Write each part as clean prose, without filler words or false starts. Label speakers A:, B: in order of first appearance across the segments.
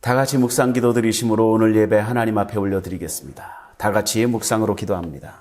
A: 다 같이 묵상 기도 드리심으로 오늘 예배 하나님 앞에 올려드리겠습니다. 다 같이 묵상으로 기도합니다.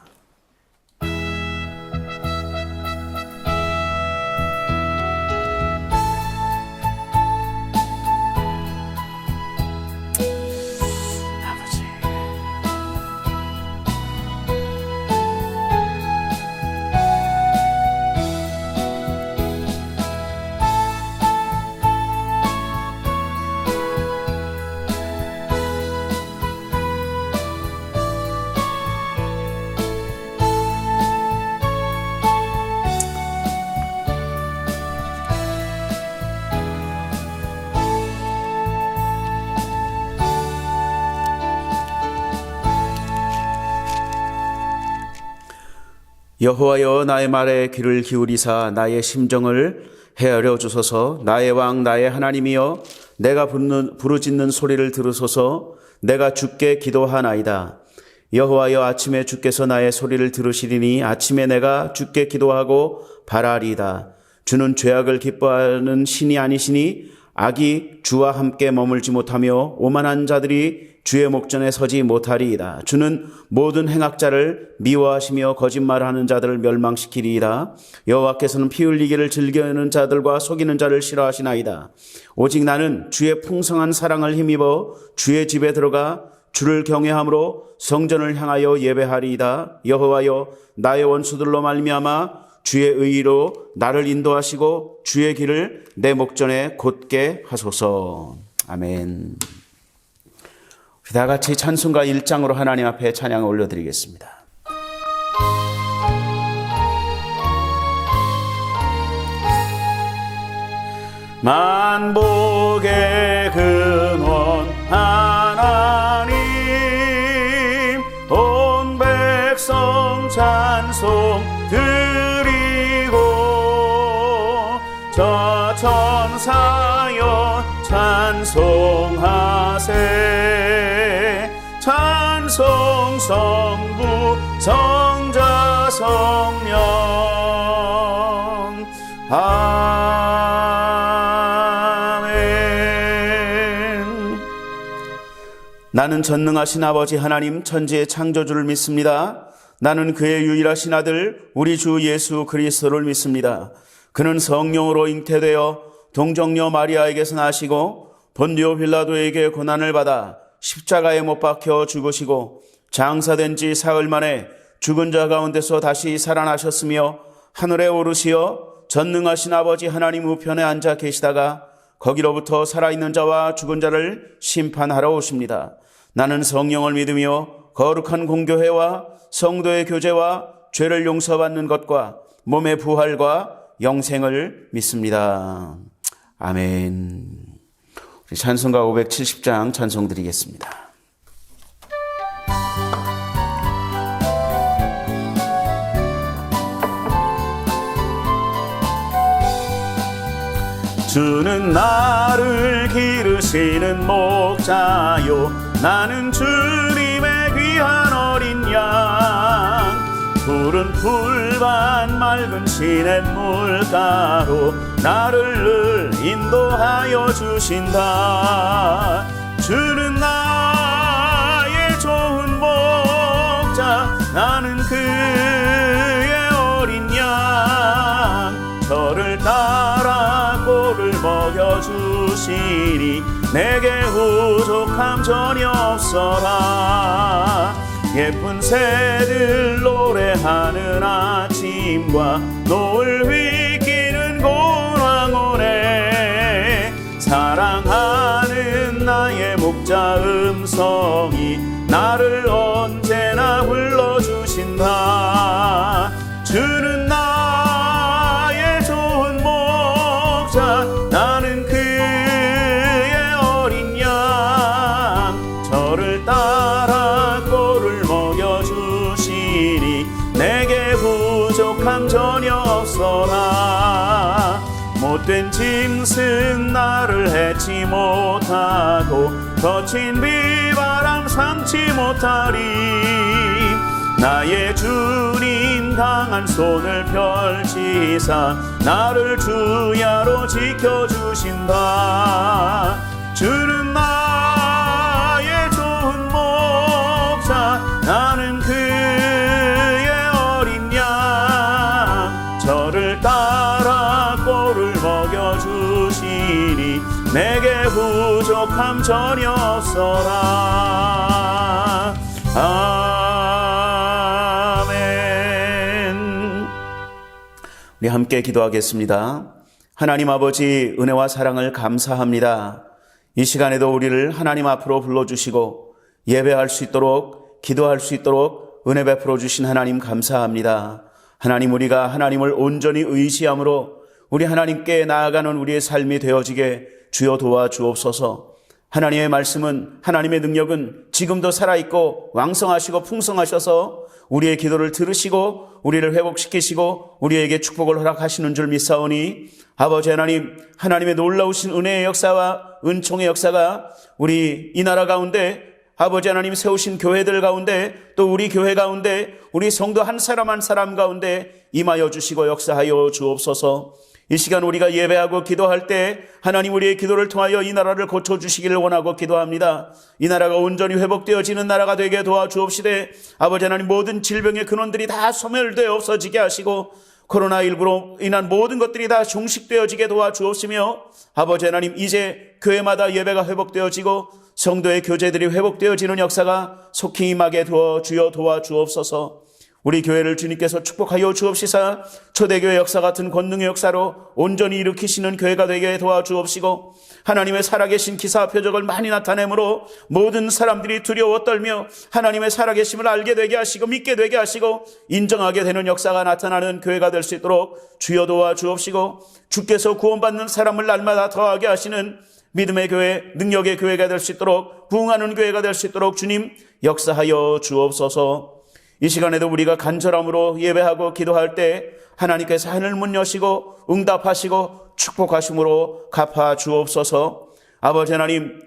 A: 여호와여, 나의 말에 귀를 기울이사 나의 심정을 헤아려 주소서. 나의 왕 나의 하나님이여, 내가 부르짖는 소리를 들으소서. 내가 주께 기도하나이다. 여호와여, 아침에 주께서 나의 소리를 들으시리니 아침에 내가 주께 기도하고 바라리이다. 주는 죄악을 기뻐하는 신이 아니시니 악이 주와 함께 머물지 못하며 오만한 자들이 주의 목전에 서지 못하리이다. 주는 모든 행악자를 미워하시며 거짓말하는 자들을 멸망시키리이다. 여호와께서는 피 흘리기를 즐겨하는 자들과 속이는 자를 싫어하시나이다. 오직 나는 주의 풍성한 사랑을 힘입어 주의 집에 들어가 주를 경외함으로 성전을 향하여 예배하리이다. 여호와여, 나의 원수들로 말미암아 주의 의의로 나를 인도하시고 주의 길을 내 목전에 곧게 하소서. 아멘. 우리 다 같이 찬송가 1장으로 하나님 앞에 찬양을 올려드리겠습니다. 만복의 근원 하나님, 온 백성 찬송 드리고 저 천사여 찬송하세. 찬송 성부 성자 성령. 아멘. 나는 전능하신 아버지 하나님 천지의 창조주를 믿습니다. 나는 그의 유일하신 아들 우리 주 예수 그리스도를 믿습니다. 그는 성령으로 잉태되어 동정녀 마리아에게서 나시고 본디오 빌라도에게 고난을 받아 십자가에 못 박혀 죽으시고 장사된 지 사흘 만에 죽은 자 가운데서 다시 살아나셨으며 하늘에 오르시어 전능하신 아버지 하나님 우편에 앉아 계시다가 거기로부터 살아있는 자와 죽은 자를 심판하러 오십니다. 나는 성령을 믿으며 거룩한 공교회와 성도의 교제와 죄를 용서받는 것과 몸의 부활과 영생을 믿습니다. 아멘. 우리 찬송가 570장 찬송 드리겠습니다. 주는 나를 기르시는 목자요, 나는 주님의 귀한 어린 양. 푸른 풀밭 맑은 시냇 물가로 나를 늘 인도하여 주신다. 주는 나의 좋은 목자, 나는 그의 어린 양. 저를 따라 꼴을 먹여주시니 내게 부족함 전혀 없어라. 예쁜 새들 노래하는 아침과 노을 휘기는 고운 황혼에 사랑하는 나의 목자 음성이 나를 언제나 불러주신다. 주는 나의 좋은 목자, 나는 그의 어린 양. 저를 따라 꼴을 먹여주시니 내게 부족함 전혀 없어라. 못된 짐승 나를 해치 못하고 거친 비바람 삼지 못하리. 나의 주님 강한 손을 펼치사 나를 주야로 지켜주신다. 주는 나의 좋은 목자, 나는 그의 어린 양. 저를 따라 꼴을 먹여주시니 내게 부족함 전혀 없어라. 아멘. 우리 함께 기도하겠습니다. 하나님 아버지, 은혜와 사랑을 감사합니다. 이 시간에도 우리를 하나님 앞으로 불러주시고 예배할 수 있도록, 기도할 수 있도록 은혜 베풀어 주신 하나님 감사합니다. 하나님, 우리가 하나님을 온전히 의지함으로 우리 하나님께 나아가는 우리의 삶이 되어지게 주여 도와주옵소서. 하나님의 말씀은, 하나님의 능력은 지금도 살아있고 왕성하시고 풍성하셔서 우리의 기도를 들으시고 우리를 회복시키시고 우리에게 축복을 허락하시는 줄 믿사오니, 아버지 하나님, 하나님의 놀라우신 은혜의 역사와 은총의 역사가 우리 이 나라 가운데, 아버지 하나님 세우신 교회들 가운데, 또 우리 교회 가운데, 우리 성도 한 사람 한 사람 가운데 임하여 주시고 역사하여 주옵소서. 이 시간 우리가 예배하고 기도할 때 하나님, 우리의 기도를 통하여 이 나라를 고쳐주시기를 원하고 기도합니다. 이 나라가 온전히 회복되어지는 나라가 되게 도와주옵시되, 아버지 하나님, 모든 질병의 근원들이 다 소멸되어 없어지게 하시고 코로나19로 인한 모든 것들이 다 종식되어지게 도와주옵시며, 아버지 하나님, 이제 교회마다 예배가 회복되어지고 성도의 교제들이 회복되어지는 역사가 속히 임하게 도와 주여 도와주옵소서. 우리 교회를 주님께서 축복하여 주옵시사 초대교회 역사 같은 권능의 역사로 온전히 일으키시는 교회가 되게 도와주옵시고, 하나님의 살아계신 기사 표적을 많이 나타내므로 모든 사람들이 두려워 떨며 하나님의 살아계심을 알게 되게 하시고 믿게 되게 하시고 인정하게 되는 역사가 나타나는 교회가 될 수 있도록 주여 도와주옵시고, 주께서 구원받는 사람을 날마다 더하게 하시는 믿음의 교회, 능력의 교회가 될 수 있도록, 부흥하는 교회가 될 수 있도록 주님 역사하여 주옵소서. 이 시간에도 우리가 간절함으로 예배하고 기도할 때 하나님께서 하늘 문 여시고 응답하시고 축복하심으로 갚아 주옵소서. 아버지 하나님,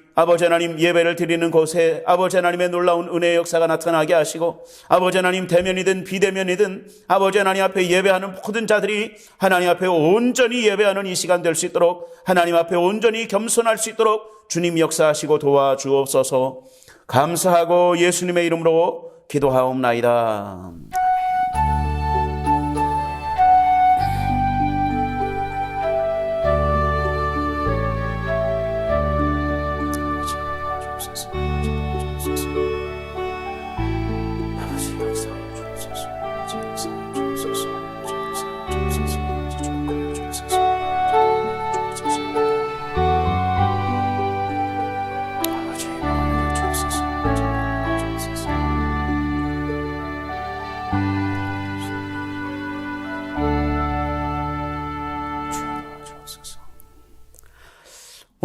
A: 예배를 드리는 곳에 아버지 하나님의 놀라운 은혜의 역사가 나타나게 하시고, 아버지 하나님, 대면이든 비대면이든 아버지 하나님 앞에 예배하는 모든 자들이 하나님 앞에 온전히 예배하는 이 시간 될 수 있도록, 하나님 앞에 온전히 겸손할 수 있도록 주님 역사하시고 도와주옵소서. 감사하고 예수님의 이름으로 기도하옵나이다.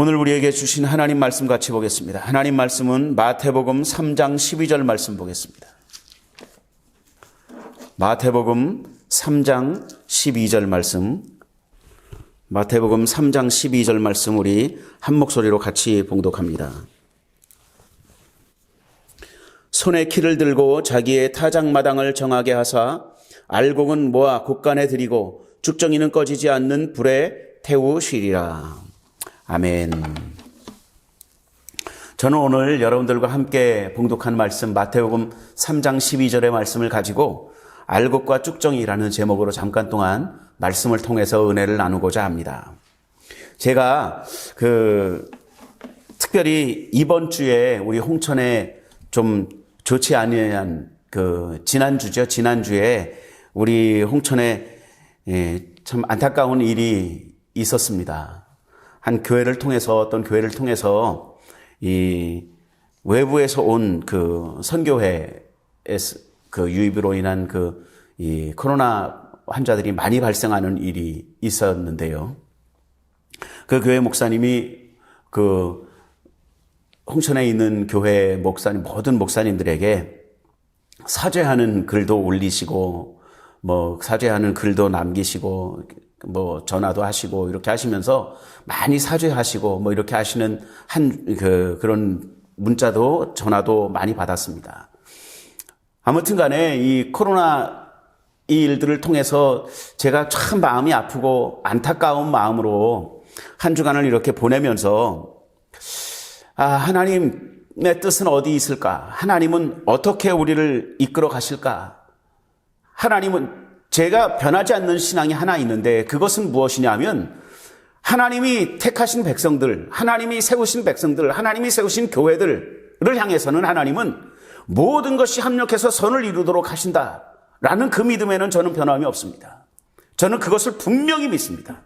A: 오늘 우리에게 주신 하나님 말씀 같이 보겠습니다. 하나님 말씀은 마태복음 3장 12절 말씀 보겠습니다. 마태복음 3장 12절 말씀, 마태복음 3장 12절 말씀 우리 한 목소리로 같이 봉독합니다. 손에 키를 들고 자기의 타작마당을 정하게 하사 알곡은 모아 곳간에 들이고 죽정이는 꺼지지 않는 불에 태우시리라. 아멘. 저는 오늘 여러분들과 함께 봉독한 말씀 마태복음 3장 12절의 말씀을 가지고 알곡과 쭉정이라는 제목으로 잠깐 동안 말씀을 통해서 은혜를 나누고자 합니다. 제가 특별히 이번 주에 우리 홍천에 좀 좋지 않은 지난주에 우리 홍천에 참 안타까운 일이 있었습니다. 한 교회를 통해서, 어떤 교회를 통해서 이 외부에서 온 선교회 유입으로 인한 이 코로나 환자들이 많이 발생하는 일이 있었는데요. 그 교회 목사님이 홍천에 있는 교회 목사님, 모든 목사님들에게 사죄하는 글도 올리시고, 사죄하는 글도 남기시고, 전화도 하시고, 이렇게 하시면서 많이 사죄하시고, 이렇게 하시는 그런 문자도, 전화도 많이 받았습니다. 아무튼 간에 이 코로나 이 일들을 통해서 제가 참 마음이 아프고 안타까운 마음으로 한 주간을 이렇게 보내면서 하나님의 뜻은 어디 있을까? 하나님은 어떻게 우리를 이끌어 가실까? 하나님은 제가 변하지 않는 신앙이 하나 있는데 그것은 무엇이냐면 하나님이 택하신 백성들, 하나님이 세우신 백성들, 하나님이 세우신 교회들을 향해서는 하나님은 모든 것이 합력해서 선을 이루도록 하신다라는 그 믿음에는 저는 변함이 없습니다. 저는 그것을 분명히 믿습니다.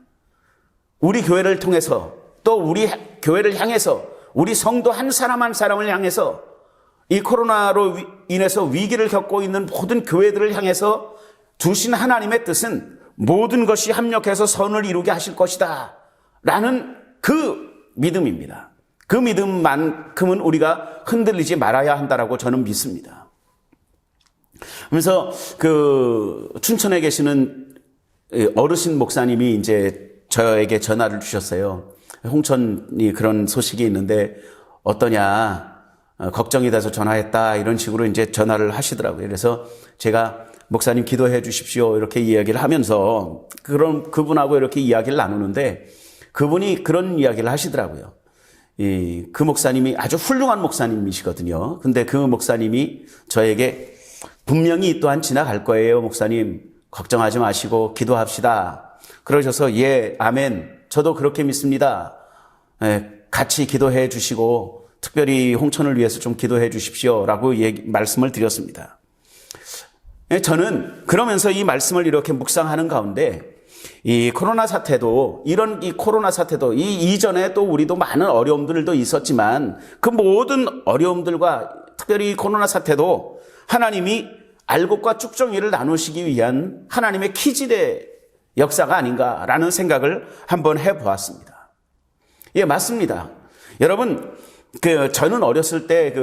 A: 우리 교회를 통해서 또 우리 교회를 향해서 우리 성도 한 사람 한 사람을 향해서 이 코로나로 인해서 위기를 겪고 있는 모든 교회들을 향해서 두신 하나님의 뜻은 모든 것이 합력해서 선을 이루게 하실 것이다 라는 그 믿음입니다. 그 믿음만큼은 우리가 흔들리지 말아야 한다라고 저는 믿습니다. 그래서 춘천에 계시는 어르신 목사님이 이제 저에게 전화를 주셨어요. 홍천이 그런 소식이 있는데 어떠냐, 걱정이 돼서 전화했다, 이런 식으로 이제 전화를 하시더라고요. 그래서 제가 목사님 기도해 주십시오 이렇게 이야기를 하면서 그분하고 이렇게 이야기를 나누는데 그분이 그런 이야기를 하시더라고요. 그 목사님이 아주 훌륭한 목사님이시거든요. 근데 그 목사님이 저에게 분명히 또한 지나갈 거예요, 목사님. 걱정하지 마시고 기도합시다. 그러셔서 예, 아멘. 저도 그렇게 믿습니다. 같이 기도해 주시고 특별히 홍천을 위해서 좀 기도해 주십시오 라고 말씀을 드렸습니다. 저는 그러면서 이 말씀을 이렇게 묵상하는 가운데 이 코로나 사태도 이 이전에 또 우리도 많은 어려움들도 있었지만 그 모든 어려움들과 특별히 코로나 사태도 하나님이 알곡과 쭉정이를 나누시기 위한 하나님의 키질의 역사가 아닌가라는 생각을 한번 해보았습니다. 예, 맞습니다. 여러분, 저는 어렸을 때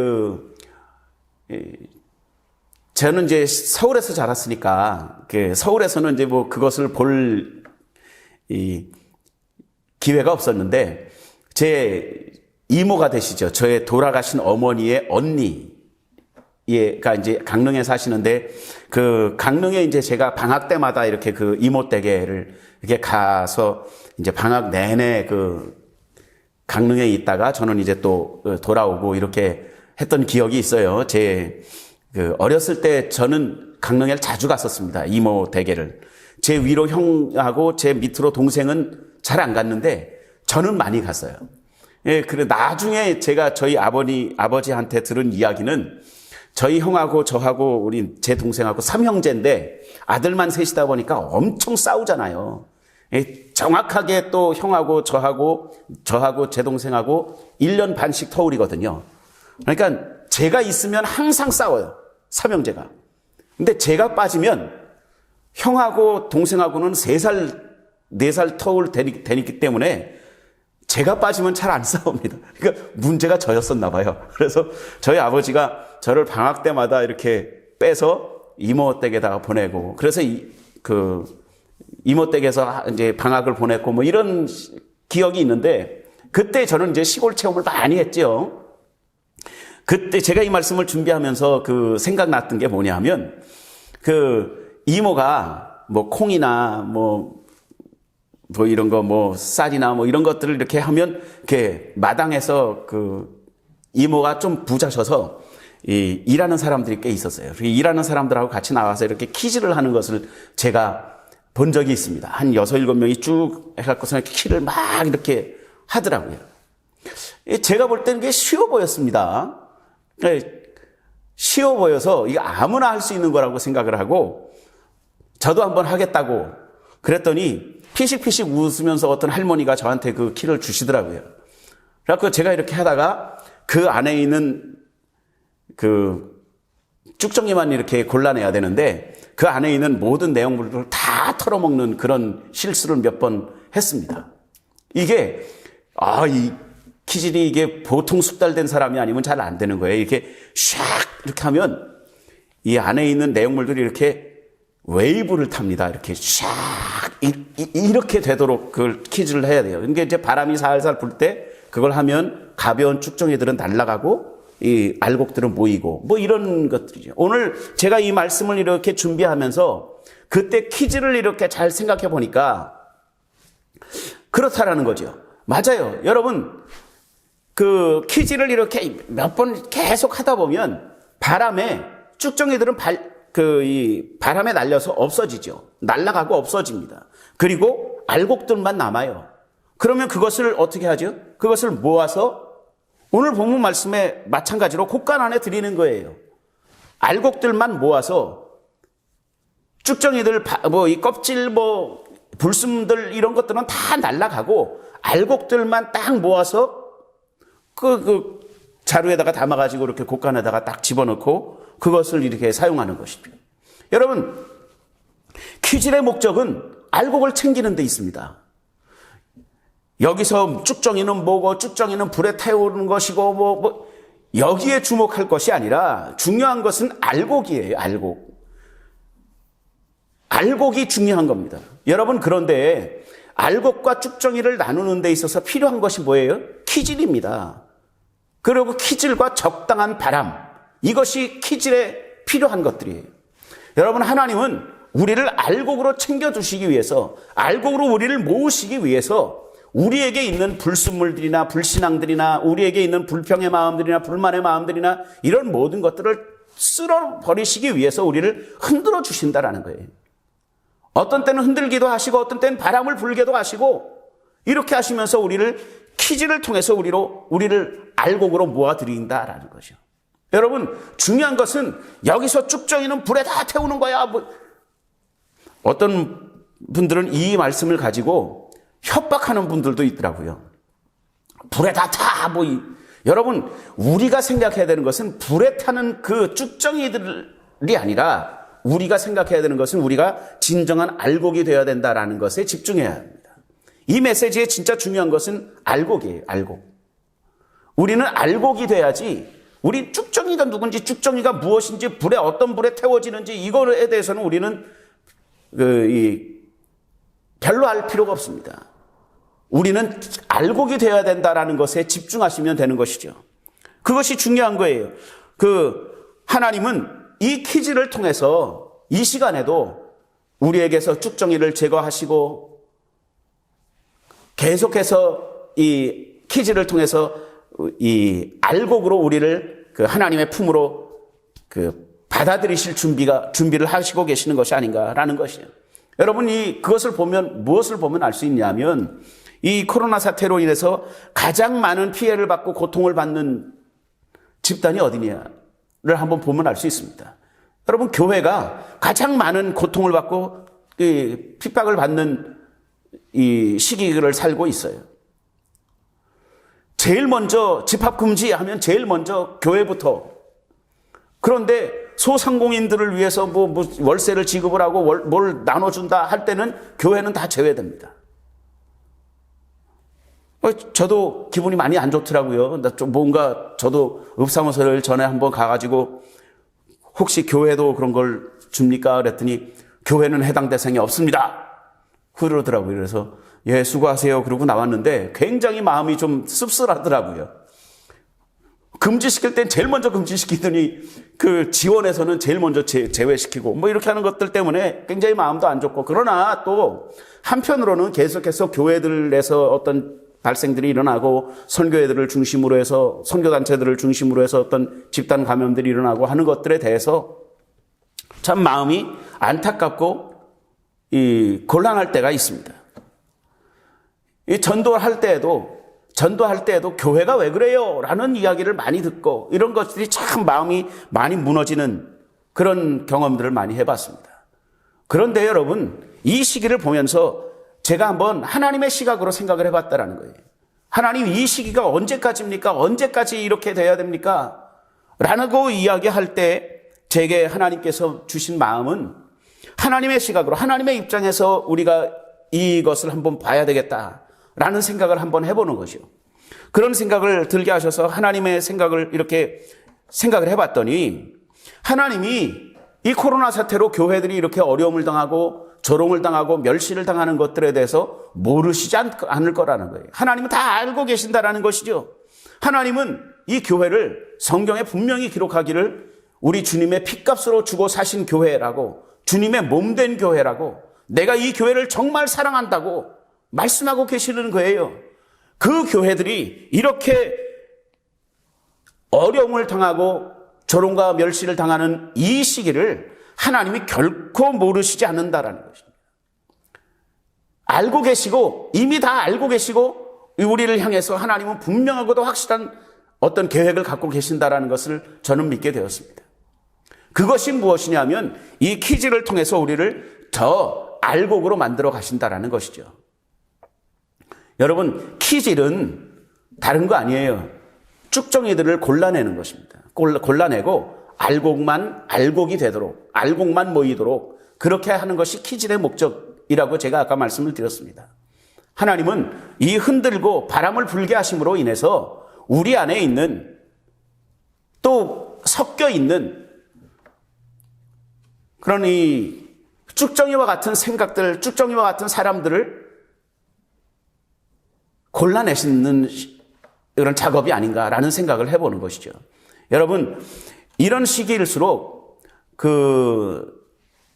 A: 저는 이제 서울에서 자랐으니까 서울에서는 이제 뭐 그것을 볼 기회가 없었는데 제 이모가 되시죠. 저의 돌아가신 어머니의 언니가 이제 강릉에 사시는데 그 강릉에 이제 제가 방학 때마다 이렇게 그 이모 댁에를 이렇게 가서 이제 방학 내내 강릉에 있다가 저는 이제 또 돌아오고 이렇게 했던 기억이 있어요. 어렸을 때 저는 강릉에 자주 갔었습니다. 이모 댁에를. 제 위로 형하고 제 밑으로 동생은 잘 안 갔는데 저는 많이 갔어요. 예, 그래 나중에 제가 저희 아버지한테 들은 이야기는 저희 형하고 저하고 제 동생하고 3형제인데 아들만 셋이다 보니까 엄청 싸우잖아요. 예, 정확하게 또 형하고 저하고 제 동생하고 1년 반씩 터울이거든요. 그러니까 제가 있으면 항상 싸워요. 3형제가. 근데 제가 빠지면 형하고 동생하고는 3살, 4살 터울 되기 때문에 제가 빠지면 잘 안 싸웁니다. 그러니까 문제가 저였었나 봐요. 그래서 저희 아버지가 저를 방학 때마다 이렇게 빼서 이모 댁에다가 보내고, 그래서 이모 댁에서 이제 방학을 보냈고 뭐 이런 기억이 있는데, 그때 저는 이제 시골 체험을 많이 했죠. 그때 제가 이 말씀을 준비하면서 생각났던 게 뭐냐면, 이모가 뭐 콩이나 뭐 이런 거 쌀이나 뭐 이런 것들을 이렇게 하면 이렇게 마당에서 이모가 좀 부자셔서 일하는 사람들이 꽤 있었어요. 일하는 사람들하고 같이 나와서 이렇게 키질을 하는 것을 제가 본 적이 있습니다. 한 6, 7명이 쭉 해갖고서 이렇게 키를 막 이렇게 하더라고요. 제가 볼 때는 그게 쉬워 보였습니다. 쉬워 보여서 이거 아무나 할 수 있는 거라고 생각을 하고 저도 한번 하겠다고 그랬더니 피식피식 웃으면서 어떤 할머니가 저한테 그 키를 주시더라고요. 그래서 제가 이렇게 하다가 그 안에 있는 쭉정이만 이렇게 골라내야 되는데 그 안에 있는 모든 내용물을 다 털어먹는 그런 실수를 몇 번 했습니다. 이게 이 키질이 이게 보통 숙달된 사람이 아니면 잘 안 되는 거예요. 이렇게 샥 이렇게 하면 이 안에 있는 내용물들이 이렇게 웨이브를 탑니다. 이렇게 샥 이렇게 되도록 그걸 키질을 해야 돼요. 그러니까 이제 바람이 살살 불 때 그걸 하면 가벼운 쭉정이들은 날아가고 이 알곡들은 모이고 뭐 이런 것들이죠. 오늘 제가 이 말씀을 이렇게 준비하면서 그때 키질을 이렇게 잘 생각해 보니까 그렇다라는 거죠. 맞아요. 여러분, 그 키질을 이렇게 몇 번 계속 하다 보면 바람에 쭉정이들은 이 바람에 날려서 없어지죠. 날아가고 없어집니다. 그리고 알곡들만 남아요. 그러면 그것을 어떻게 하죠? 그것을 모아서 오늘 본문 말씀에 마찬가지로 곳간 안에 드리는 거예요. 알곡들만 모아서 쭉정이들, 이 껍질, 불순들 이런 것들은 다 날아가고 알곡들만 딱 모아서 그 자루에다가 담아가지고 이렇게 곳간에다가 딱 집어넣고 그것을 이렇게 사용하는 것입니다. 여러분, 키질의 목적은 알곡을 챙기는 데 있습니다. 여기서 쭉정이는 뭐고 쭉정이는 불에 태우는 것이고 여기에 주목할 것이 아니라 중요한 것은 알곡이에요. 알곡이 중요한 겁니다. 여러분, 그런데 알곡과 쭉정이를 나누는 데 있어서 필요한 것이 뭐예요? 키질입니다. 그리고 키질과 적당한 바람, 이것이 키질에 필요한 것들이에요. 여러분, 하나님은 우리를 알곡으로 챙겨주시기 위해서, 알곡으로 우리를 모으시기 위해서 우리에게 있는 불순물들이나 불신앙들이나 우리에게 있는 불평의 마음들이나 불만의 마음들이나 이런 모든 것들을 쓸어버리시기 위해서 우리를 흔들어 주신다라는 거예요. 어떤 때는 흔들기도 하시고 어떤 때는 바람을 불게도 하시고 이렇게 하시면서 우리를 키질을 통해서 우리를 알곡으로 모아드린다라는 거죠. 여러분, 중요한 것은 여기서 쭉정이는 불에 다 태우는 거야. 어떤 분들은 이 말씀을 가지고 협박하는 분들도 있더라고요. 불에 다 타. 여러분, 우리가 생각해야 되는 것은 불에 타는 그 쭉정이들이 아니라 우리가 생각해야 되는 것은 우리가 진정한 알곡이 되어야 된다라는 것에 집중해야 합니다. 이 메시지의 진짜 중요한 것은 알곡이에요. 알곡. 우리는 알곡이 돼야지 우리 쭉정이가 누군지 쭉정이가 무엇인지 불에 어떤 불에 태워지는지 이거에 대해서는 우리는 별로 알 필요가 없습니다. 우리는 알곡이 되어야 된다라는 것에 집중하시면 되는 것이죠. 그것이 중요한 거예요. 하나님은 이 키질을 통해서 이 시간에도 우리에게서 쭉정이를 제거하시고 계속해서 이 키질을 통해서 이 알곡으로 우리를 하나님의 품으로 받아들이실 준비를 하시고 계시는 것이 아닌가라는 것이에요. 여러분이 그것을 보면 무엇을 보면 알 수 있냐면 이 코로나 사태로 인해서 가장 많은 피해를 받고 고통을 받는 집단이 어디냐를 한번 보면 알 수 있습니다. 여러분, 교회가 가장 많은 고통을 받고 핍박을 받는 이 시기를 살고 있어요. 제일 먼저 집합금지 하면 제일 먼저 교회부터. 그런데 소상공인들을 위해서 월세를 지급을 하고 뭘 나눠준다 할 때는 교회는 다 제외됩니다. 저도 기분이 많이 안 좋더라고요. 뭔가 저도 읍사무소를 전에 한번 가가지고 혹시 교회도 그런 걸 줍니까? 그랬더니 교회는 해당 대상이 없습니다. 그러더라고요. 그래서 예, 수고하세요. 그러고 나왔는데 굉장히 마음이 좀 씁쓸하더라고요. 금지시킬 땐 제일 먼저 금지시키더니 지원에서는 제일 먼저 제외시키고 이렇게 하는 것들 때문에 굉장히 마음도 안 좋고, 그러나 또 한편으로는 계속해서 교회들에서 어떤 발생들이 일어나고 선교회들을 중심으로 해서 선교단체들을 중심으로 해서 어떤 집단 감염들이 일어나고 하는 것들에 대해서 참 마음이 안타깝고 곤란할 때가 있습니다. 전도할 때에도 교회가 왜 그래요? 라는 이야기를 많이 듣고 이런 것들이 참 마음이 많이 무너지는 그런 경험들을 많이 해봤습니다. 그런데 여러분, 이 시기를 보면서 제가 한번 하나님의 시각으로 생각을 해봤다라는 거예요. 하나님, 이 시기가 언제까지입니까? 언제까지 이렇게 돼야 됩니까? 라고 이야기할 때 제게 하나님께서 주신 마음은 하나님의 시각으로, 하나님의 입장에서 우리가 이것을 한번 봐야 되겠다라는 생각을 한번 해보는 것이요. 그런 생각을 들게 하셔서 하나님의 생각을 이렇게 생각을 해봤더니 하나님이 이 코로나 사태로 교회들이 이렇게 어려움을 당하고 조롱을 당하고 멸시를 당하는 것들에 대해서 모르시지 않을 거라는 거예요. 하나님은 다 알고 계신다라는 것이죠. 하나님은 이 교회를 성경에 분명히 기록하기를 우리 주님의 핏값으로 주고 사신 교회라고, 주님의 몸된 교회라고, 내가 이 교회를 정말 사랑한다고 말씀하고 계시는 거예요. 그 교회들이 이렇게 어려움을 당하고 조롱과 멸시를 당하는 이 시기를 하나님이 결코 모르시지 않는다라는 것입니다. 알고 계시고, 이미 다 알고 계시고, 우리를 향해서 하나님은 분명하고도 확실한 어떤 계획을 갖고 계신다라는 것을 저는 믿게 되었습니다. 그것이 무엇이냐면 이 퀴즈를 통해서 우리를 더 알곡으로 만들어 가신다라는 것이죠. 여러분, 퀴즈는 다른 거 아니에요. 쭉정이들을 골라내는 것입니다. 골라내고 알곡이 되도록, 알곡만 모이도록 그렇게 하는 것이 퀴즈의 목적이라고 제가 아까 말씀을 드렸습니다. 하나님은 이 흔들고 바람을 불게 하심으로 인해서 우리 안에 있는, 또 섞여 있는 그런 이 쭉정이와 같은 생각들, 쭉정이와 같은 사람들을 골라내시는 그런 작업이 아닌가라는 생각을 해보는 것이죠. 여러분, 이런 시기일수록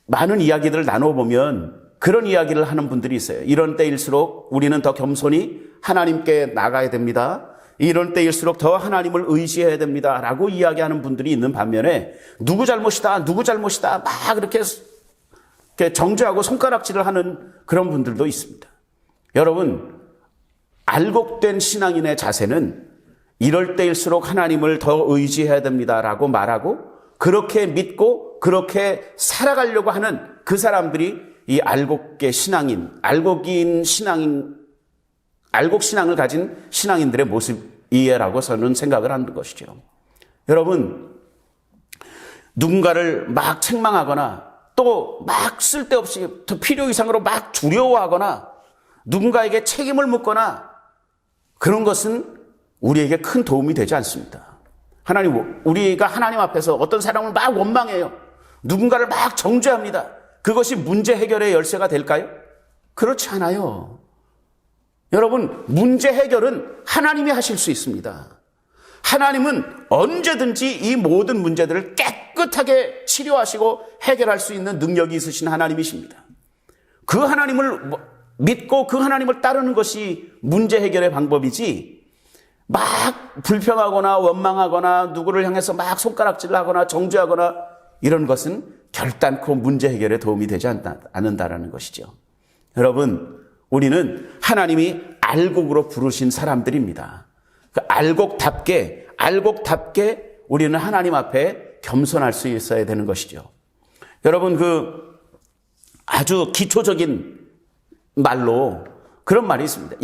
A: 많은 이야기들을 나눠보면 그런 이야기를 하는 분들이 있어요. 이런 때일수록 우리는 더 겸손히 하나님께 나가야 됩니다. 이런 때일수록 더 하나님을 의지해야 됩니다. 라고 이야기하는 분들이 있는 반면에 누구 잘못이다 막 이렇게 정죄하고 손가락질을 하는 그런 분들도 있습니다. 여러분, 알곡된 신앙인의 자세는 이럴 때일수록 하나님을 더 의지해야 됩니다라고 말하고 그렇게 믿고 그렇게 살아가려고 하는 그 사람들이 이 알곡의 신앙인, 알곡 신앙을 가진 신앙인들의 모습이라고 저는 생각을 하는 것이죠. 여러분, 누군가를 막 책망하거나 또 막 쓸데없이 더 필요 이상으로 막 두려워하거나 누군가에게 책임을 묻거나 그런 것은 우리에게 큰 도움이 되지 않습니다. 우리가 하나님 앞에서 어떤 사람을 막 원망해요. 누군가를 막 정죄합니다. 그것이 문제 해결의 열쇠가 될까요? 그렇지 않아요. 여러분, 문제 해결은 하나님이 하실 수 있습니다. 하나님은 언제든지 이 모든 문제들을 깨끗하게 치료하시고 해결할 수 있는 능력이 있으신 하나님이십니다. 그 하나님을 믿고 그 하나님을 따르는 것이 문제 해결의 방법이지, 막 불평하거나 원망하거나 누구를 향해서 막 손가락질을 하거나 정죄하거나 이런 것은 결단코 문제 해결에 도움이 되지 않는다라는 것이죠. 여러분, 우리는 하나님이 알곡으로 부르신 사람들입니다. 그 알곡답게 우리는 하나님 앞에 겸손할 수 있어야 되는 것이죠. 여러분, 아주 기초적인 말로 그런 말이 있습니다.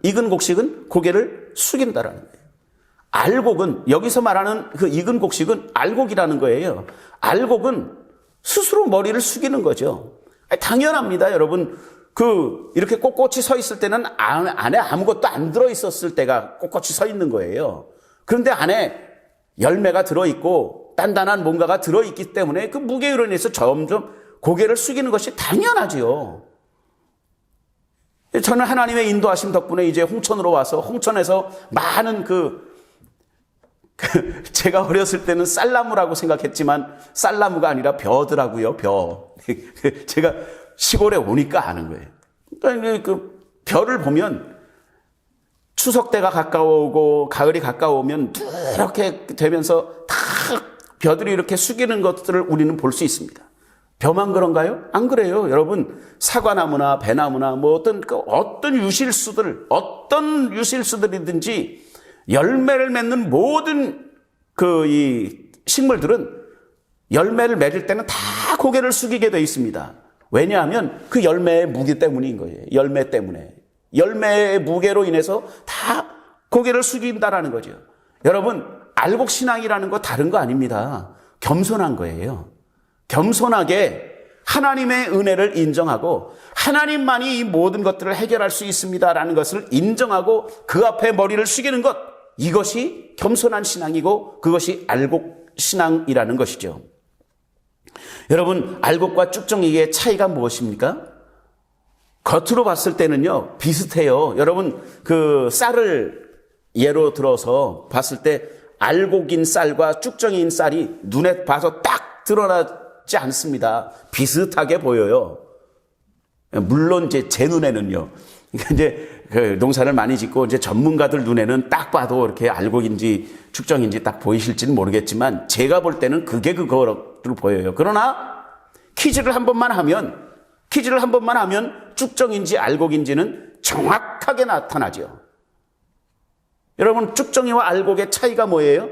A: 익은 곡식은 고개를 숙인다라는 거예요. 알곡은, 여기서 말하는 그 익은 곡식은 알곡이라는 거예요. 알곡은 스스로 머리를 숙이는 거죠. 당연합니다, 여러분. 이렇게 꼿꼿이 서 있을 때는 안에 아무것도 안 들어있었을 때가 꼿꼿이 서 있는 거예요. 그런데 안에 열매가 들어있고 단단한 뭔가가 들어있기 때문에 그 무게로 인해서 점점 고개를 숙이는 것이 당연하지요. 저는 하나님의 인도하심 덕분에 이제 홍천으로 와서 홍천에서 많은 제가 어렸을 때는 쌀나무라고 생각했지만 쌀나무가 아니라 벼더라고요, 벼. 제가 시골에 오니까 아는 거예요. 그러니까 벼를 보면 추석 때가 가까워오고 가을이 가까워오면 이렇게 되면서 다 벼들이 이렇게 숙이는 것들을 우리는 볼 수 있습니다. 벼만 그런가요? 안 그래요. 여러분, 사과나무나 배나무나 어떤 유실수들이든지 열매를 맺는 모든 이 식물들은 열매를 맺을 때는 다 고개를 숙이게 되어 있습니다. 왜냐하면 그 열매의 무게 때문인 거예요. 열매 때문에. 열매의 무게로 인해서 다 고개를 숙인다라는 거죠. 여러분, 알곡신앙이라는 거 다른 거 아닙니다. 겸손한 거예요. 겸손하게 하나님의 은혜를 인정하고 하나님만이 이 모든 것들을 해결할 수 있습니다라는 것을 인정하고 그 앞에 머리를 숙이는 것, 이것이 겸손한 신앙이고 그것이 알곡신앙이라는 것이죠. 여러분, 알곡과 쭉정이의 차이가 무엇입니까? 겉으로 봤을 때는요, 비슷해요. 여러분, 쌀을 예로 들어서 봤을 때 알곡인 쌀과 쭉정이인 쌀이 눈에 봐서 딱 드러나지 않습니다. 비슷하게 보여요. 물론 제 눈에는요, 그러니까 이제 그 농사를 많이 짓고 이제 전문가들 눈에는 딱 봐도 이렇게 알곡인지 축정인지 딱 보이실지는 모르겠지만 제가 볼 때는 그게 그거로 보여요. 그러나 퀴즈를 한 번만 하면 축정인지 알곡인지는 정확하게 나타나죠. 여러분, 축정이와 알곡의 차이가 뭐예요?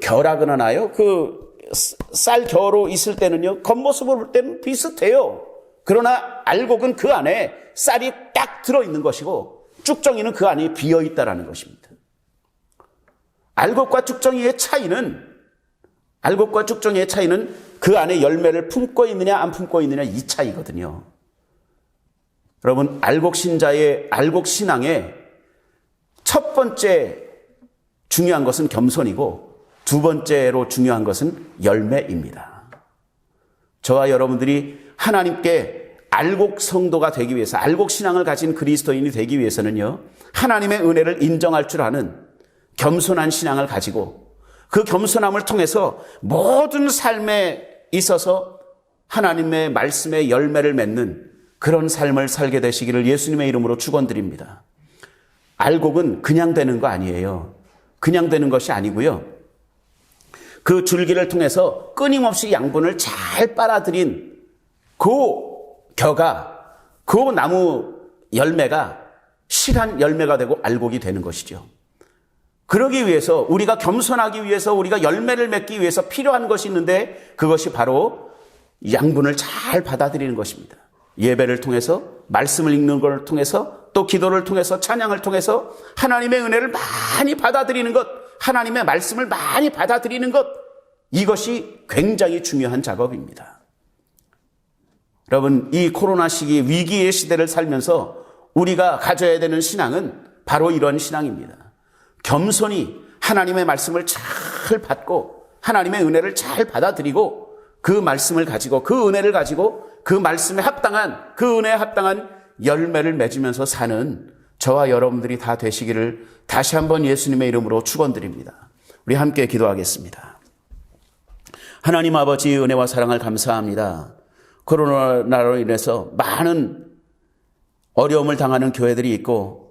A: 결하건 하나요? 쌀 겨로 있을 때는요, 겉모습을 볼 때는 비슷해요. 그러나 알곡은 그 안에 쌀이 딱 들어있는 것이고 쭉정이는 그 안에 비어있다라는 것입니다. 알곡과 쭉정이의 차이는 그 안에 열매를 품고 있느냐 안 품고 있느냐 이 차이거든요. 여러분, 알곡신앙의 첫 번째 중요한 것은 겸손이고 두 번째로 중요한 것은 열매입니다. 저와 여러분들이 하나님께 알곡 성도가 되기 위해서, 알곡 신앙을 가진 그리스도인이 되기 위해서는요, 하나님의 은혜를 인정할 줄 아는 겸손한 신앙을 가지고 그 겸손함을 통해서 모든 삶에 있어서 하나님의 말씀의 열매를 맺는 그런 삶을 살게 되시기를 예수님의 이름으로 축원드립니다. 알곡은 그냥 되는 거 아니에요. 그냥 되는 것이 아니고요. 그 줄기를 통해서 끊임없이 양분을 잘 빨아들인 그 나무 열매가 실한 열매가 되고 알곡이 되는 것이죠. 그러기 위해서, 우리가 겸손하기 위해서, 우리가 열매를 맺기 위해서 필요한 것이 있는데 그것이 바로 양분을 잘 받아들이는 것입니다. 예배를 통해서, 말씀을 읽는 걸 통해서, 또 기도를 통해서, 찬양을 통해서 하나님의 은혜를 많이 받아들이는 것, 하나님의 말씀을 많이 받아들이는 것, 이것이 굉장히 중요한 작업입니다. 여러분, 이 코로나 시기, 위기의 시대를 살면서 우리가 가져야 되는 신앙은 바로 이런 신앙입니다. 겸손히 하나님의 말씀을 잘 받고 하나님의 은혜를 잘 받아들이고 그 말씀을 가지고, 그 은혜를 가지고 그 말씀에 합당한, 그 은혜에 합당한 열매를 맺으면서 사는 저와 여러분들이 다 되시기를 다시 한번 예수님의 이름으로 축원드립니다. 우리 함께 기도하겠습니다. 하나님 아버지, 은혜와 사랑을 감사합니다. 코로나로 인해서 많은 어려움을 당하는 교회들이 있고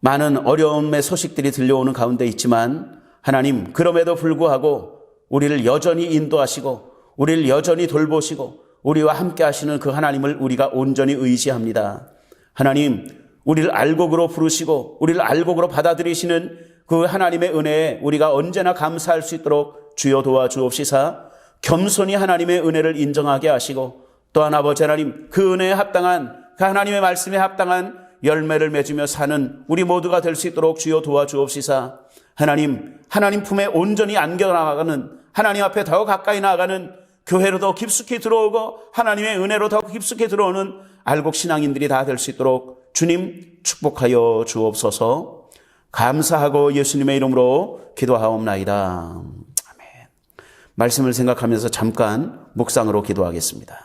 A: 많은 어려움의 소식들이 들려오는 가운데 있지만, 하나님, 그럼에도 불구하고 우리를 여전히 인도하시고 우리를 여전히 돌보시고 우리와 함께 하시는 그 하나님을 우리가 온전히 의지합니다. 하나님, 우리를 알곡으로 부르시고 우리를 알곡으로 받아들이시는 그 하나님의 은혜에 우리가 언제나 감사할 수 있도록 주여 도와주옵시사. 겸손히 하나님의 은혜를 인정하게 하시고, 또한 아버지 하나님, 그 은혜에 합당한, 그 하나님의 말씀에 합당한 열매를 맺으며 사는 우리 모두가 될 수 있도록 주여 도와주옵시사. 하나님 품에 온전히 안겨 나가는, 하나님 앞에 더 가까이 나아가는, 교회로 더 깊숙이 들어오고 하나님의 은혜로 더 깊숙이 들어오는 알곡 신앙인들이 다 될 수 있도록 주님 축복하여 주옵소서. 감사하고 예수님의 이름으로 기도하옵나이다. 아멘. 말씀을 생각하면서 잠깐 묵상으로 기도하겠습니다.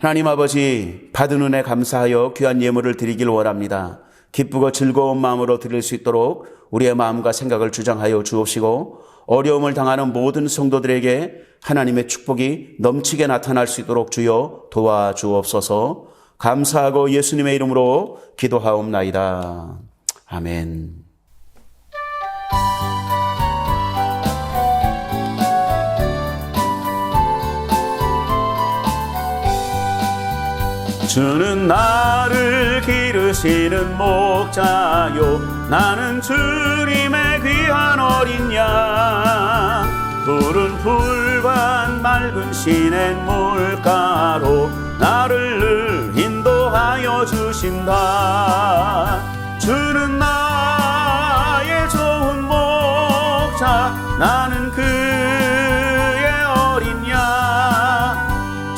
A: 하나님 아버지, 받은 은혜 감사하여 귀한 예물을 드리길 원합니다. 기쁘고 즐거운 마음으로 드릴 수 있도록 우리의 마음과 생각을 주장하여 주옵시고, 어려움을 당하는 모든 성도들에게 하나님의 축복이 넘치게 나타날 수 있도록 주여 도와주옵소서. 감사하고 예수님의 이름으로 기도하옵나이다. 아멘. 주는 나를 기르시는 목자요, 나는 주님의 귀한 어린 양. 푸른 풀과 맑은 시냇 물가로 나를 늘 인도하여 주신다. 주는 나의 좋은 목자, 나는 그의 어린 양.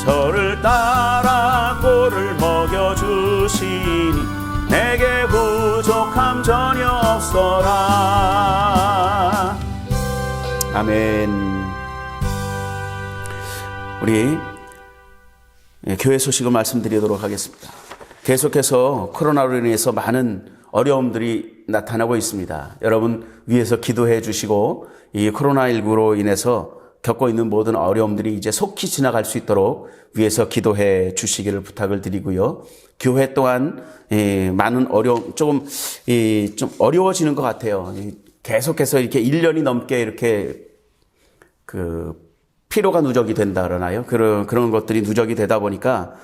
A: 저를 따라 꼴을 먹여주시니 내게 부족함 전혀 없어라. 아멘. 우리 교회 소식을 말씀드리도록 하겠습니다. 계속해서 코로나로 인해서 많은 어려움들이 나타나고 있습니다. 여러분 위에서 기도해 주시고, 이 코로나19로 인해서 겪고 있는 모든 어려움들이 이제 속히 지나갈 수 있도록 위에서 기도해 주시기를 부탁을 드리고요. 교회 또한 많은 어려움, 좀 어려워지는 것 같아요. 계속해서 이렇게 1년이 넘게 이렇게 피로가 누적이 된다 그러나요? 그런 것들이 누적이 되다 보니까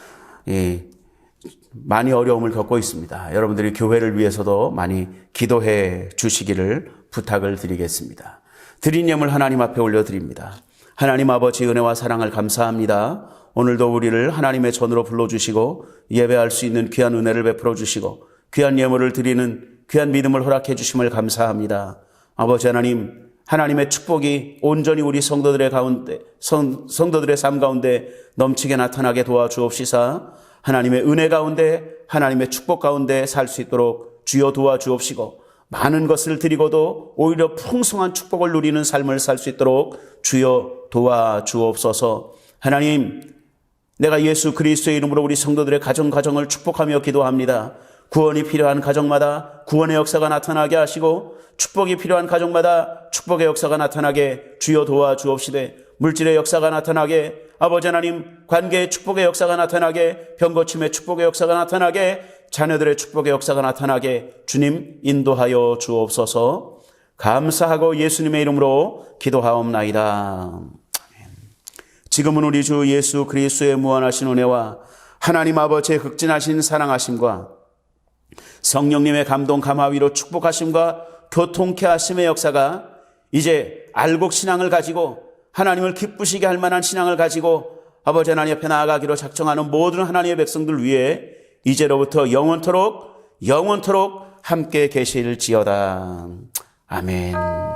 A: 많이 어려움을 겪고 있습니다. 여러분들이 교회를 위해서도 많이 기도해 주시기를 부탁을 드리겠습니다. 드린 예물 하나님 앞에 올려드립니다. 하나님 아버지, 은혜와 사랑을 감사합니다. 오늘도 우리를 하나님의 전으로 불러주시고 예배할 수 있는 귀한 은혜를 베풀어 주시고 귀한 예물을 드리는 귀한 믿음을 허락해 주심을 감사합니다. 아버지 하나님, 하나님의 축복이 온전히 우리 성도들의 삶 가운데 넘치게 나타나게 도와주옵시사, 하나님의 은혜 가운데, 하나님의 축복 가운데 살 수 있도록 주여 도와주옵시고, 많은 것을 드리고도 오히려 풍성한 축복을 누리는 삶을 살 수 있도록 주여 도와주옵소서. 하나님, 내가 예수 그리스도의 이름으로 우리 성도들의 가정을 축복하며 기도합니다. 구원이 필요한 가정마다 구원의 역사가 나타나게 하시고, 축복이 필요한 가정마다 축복의 역사가 나타나게 주여 도와주옵시되, 물질의 역사가 나타나게, 아버지 하나님 관계의 축복의 역사가 나타나게, 병고침의 축복의 역사가 나타나게, 자녀들의 축복의 역사가 나타나게 주님 인도하여 주옵소서. 감사하고 예수님의 이름으로 기도하옵나이다. 지금은 우리 주 예수 그리스도의 무한하신 은혜와 하나님 아버지의 극진하신 사랑하심과 성령님의 감동 감화위로 축복하심과 교통케 하심의 역사가 이제 알곡 신앙을 가지고 하나님을 기쁘시게 할 만한 신앙을 가지고 아버지 하나님 앞에 나아가기로 작정하는 모든 하나님의 백성들 위해 이제로부터 영원토록 함께 계실지어다. 아멘.